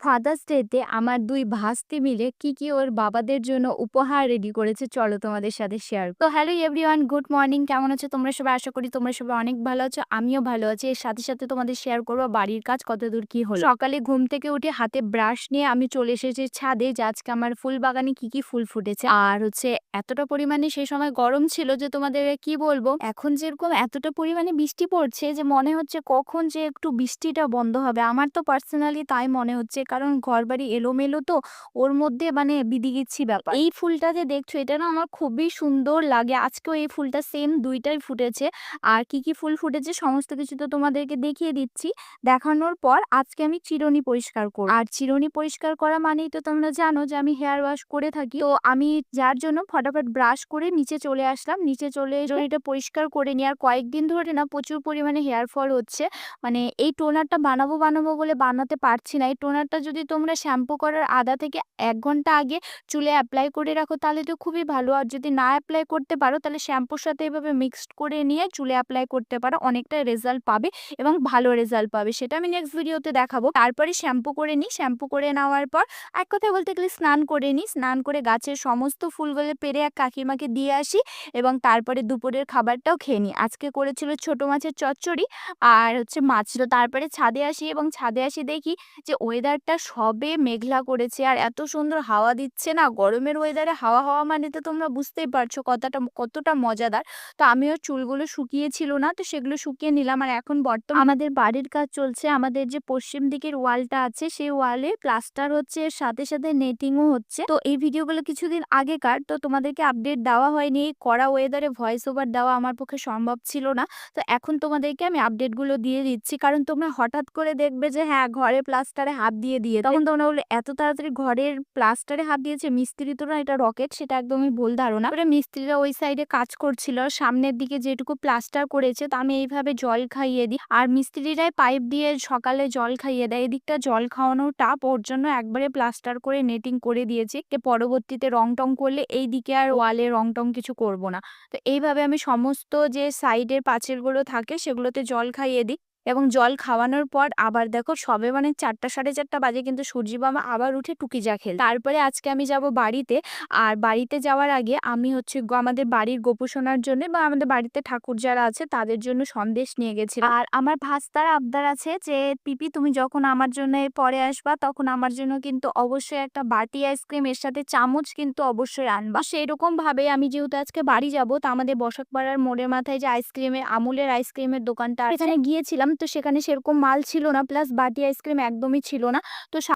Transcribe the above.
Father's ডেতে আমার ২ ভাস্তি মিলে কি ওর বাবাদের জন্য উপহার রেডি করেছে চলো তোমাদের সাথে শেয়ার। তো হ্যালো এভরিওয়ান, গুড মর্নিং। কেমন আছো তোমরা সবাই? আশা করি তোমরা সবাই অনেক ভালো আছো। আমিও ভালো আছি। এর সাথে তোমাদের শেয়ার করব বাড়ির কাজ কতদূর কি হলো। সকালে ঘুম থেকে উঠে হাতে ব্রাশ নিয়ে আমি চলে এসেছি ছাদে যে আজকে আমার ফুল বাগানে কি ফুল ফুটেছে। আর এতটা পরিমাণে সেই সময় গরম ছিল যে তোমাদের কি বলবো। এখন যেরকম এতটা পরিমাণে বৃষ্টি পড়ছে যে মনে হচ্ছে কখন যে একটু বৃষ্টিটা বন্ধ হবে। আমার তো পার্সোনালি তাই মনে হচ্ছে, কারণ ঘরবাড়ি এলোমেলো তো ওর মধ্যে বিদিকিচ্ছি ব্যাপার। এই ফুলটা যে দেখছো এটা না আমার খুবই সুন্দর লাগে। আজকেও এই ফুলটা সেম ২টাই ফুটেছে। আর কি ফুল ফুটেছে সমস্ত কিছু তো তোমাদেরকে দেখিয়ে দিচ্ছি। দেখানোর পর আজকে আমি চিরুনি পরিষ্কার করব। আর চিরুনি পরিষ্কার করা মানেই তো তোমরা জানো যে আমি হেয়ার ওয়াশ করে থাকি। তো আমি যার জন্য ফটাফট ব্রাশ করে নিচে চলে আসলাম। নিচে চলে চিরুনিটা পরিষ্কার করে নিয়ে আর কয়েকদিন ধরে না প্রচুর পরিমাণে হেয়ার ফল হচ্ছে। এই টোনারটা বানাবো বলে বানাতে পারছি না। এই টোনারটা যদি তোমরা শ্যাম্পু করার আধা থেকে ১ ঘন্টা আগে চুলে এপ্লাই করে রাখো তাহলে তো খুবই ভালো। আর যদি না এপ্লাই করতে পারো তাহলে শ্যাম্পুর সাথে এভাবে মিক্সড করে নিয়ে চুলে এপ্লাই করতে পারো। অনেকটা রেজাল্ট পাবে এবং ভালো রেজাল্ট পাবে। সেটা আমি নেক্সট ভিডিওতে দেখাবো। তারপরে শ্যাম্পু করে নিই। শ্যাম্পু করে নেওয়ার পর এক কথায় বলতে গেলে স্নান করে নিই। স্নান করে গাছের সমস্ত ফুলগুলো পেড়ে এক কাকিমাকে দিয়ে আসি এবং তারপরে দুপুরের খাবারটাও খেয়ে নিই। আজকে করেছিল ছোট মাছের চচ্চড়ি আর মাছ। তো তারপরে ছাদে আসি এবং ছাদে আসি দেখি যে ওয়েদারটা সবে মেঘলা করেছে আর এত সুন্দর হাওয়া দিচ্ছে না। গরমের ওয়েদারে হাওয়া মানে তো তোমরা বুঝতেই পারছো কতটা মজাদার। তো আমিও চুলগুলো শুকিয়েছিল না, তো সেগুলো শুকিয়ে নিলাম। আর এখন বর্তমানে আমাদের বাড়ির কাজ চলছে। আমাদের যে পশ্চিম দিকের ওয়ালটা আছে সেই ওয়ালে প্লাস্টার হচ্ছে, এর সাথে নেটিংও হচ্ছে। তো এই ভিডিওগুলো কিছুদিন আগেকার, তো তোমাদেরকে আপডেট দেওয়া হয়নি। কড়া ওয়েদারে ভয়েস ওভার দেওয়া আমার পক্ষে সম্ভব ছিল না। তো এখন তোমাদেরকে আমি আপডেটগুলো দিয়ে দিচ্ছি, কারণ তোমরা হঠাৎ করে দেখবে যে হ্যাঁ ঘরে প্লাস্টারে হাত দিয়ে তখন তোমরা বললে এত তাড়াতাড়ি ঘরের প্লাস্টারে হাত দিয়েছে মিস্ত্রি, তো না এটা রকেট। সেটা একদমই ভুল ধারণা। মিস্ত্রিরা ওই সাইডে কাজ করছিল, সামনের দিকে যেটুকু প্লাস্টার করেছে তো আমি এইভাবে জল খাইয়ে দিই। আর মিস্ত্রিরাই পাইপ দিয়ে সকালে জল খাইয়ে দেয়। এদিকটা জল খাওয়ানোর টাপ, ওর জন্য একবারে প্লাস্টার করে নেটিং করে দিয়েছি। পরবর্তীতে রং টং করলে এই দিকে আর ওয়ালে রং টং কিছু করব না। তো এইভাবে আমি সমস্ত যে সাইডের পাঁচিলগুলো থাকে সেগুলোতে জল খাইয়ে দিই এবং জল খাওয়ানোর পর আবার দেখো সবে ৪টা ৪:৩০ বাজে কিন্তু সূর্যি মামা আবার উঠে টুকি যা খেল। তারপরে আজকে আমি যাব বাড়িতে। আর বাড়িতে যাওয়ার আগে আমি আমাদের বাড়ির গোপুসোনার জন্য বা আমাদের বাড়িতে ঠাকুর যারা আছে তাদের জন্য সন্দেশ নিয়ে গেছিলাম। আর আমার ভাস্তার আবদার আছে যে পিপি তুমি যখন আমার জন্য পরে আসবা তখন আমার জন্য কিন্তু অবশ্যই একটা বাটি আইসক্রিম এর সাথে চামচ কিন্তু অবশ্যই আনবা। সেই রকম ভাবে আমি যেহেতু আজকে বাড়ি যাব, তো আমাদের বসাকপাড়ার মোড়ের মাথায় যে আমুলের আইসক্রিমের দোকানটা এখানে গিয়েছিলাম। তো সেখানে সেরকম মাল ছিল না, প্লাস বাটি আইসক্রিম একদমই ছিল না। তো